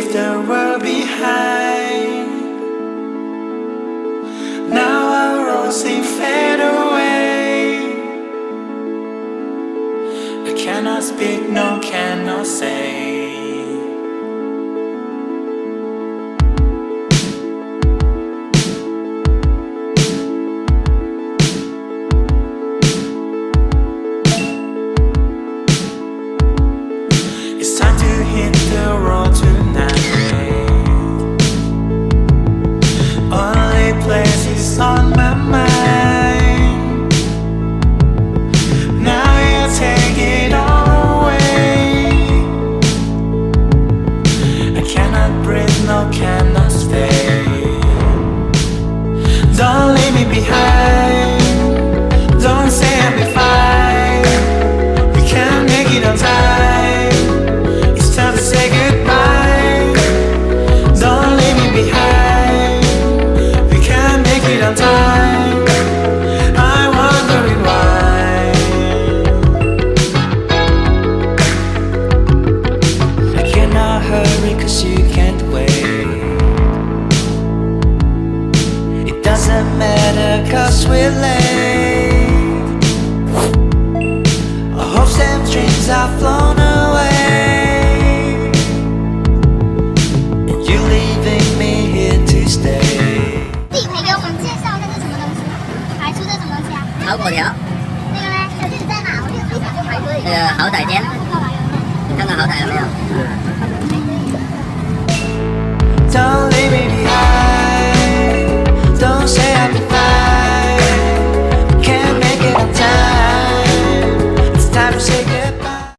leave the world behind. Now our rosy fade away. I cannot speak, no cannot say. It's time to hit the road tonight. Only places on my mind. Now you take it all away. I cannot breathe, no cannot stay. Don't leave me behind. Don't say I'll be fine. We can't make it on time. It's time to say goodbye. Don't leave me behind. We can't make it on time. I'm wondering why. I cannot hurry cause you can't wait. It doesn't matter cause we're late.